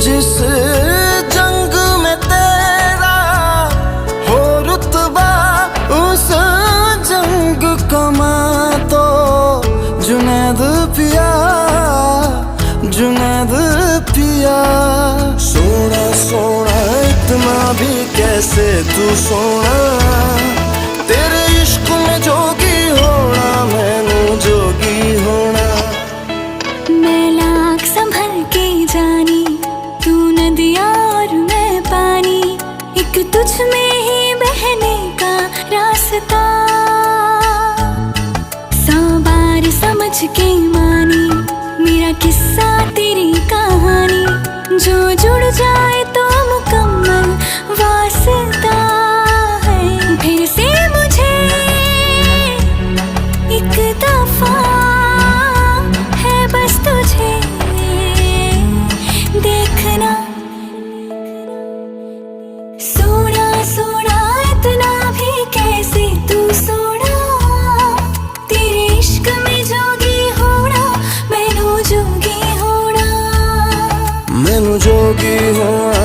जिस जंग में तेरा हो रुतबा, उस जंग कमा तो जुनैद पिया, जुनैद पिया। सोना सोना इतना भी कैसे तू सोना, तेरे इश्क में जोगी होना, मैनू जोगी होना। मैं लाख संभल के जानी, तू नदिया और मैं पानी, एक तुझ में ही बहने का रास्ता। 100 बार समझ के मानी मेरा किस्सा तेरी कहानी, जो जुड़ जाए तो मुकम्मल वास्ता है। फिर से मुझे एक दफा है बस तुझे देखना। सोना सोना इतना भी कैसे तू सोना, तेरे इश्क में जोगी होना, मैनू जोगी होना, मैनू जोगी होना,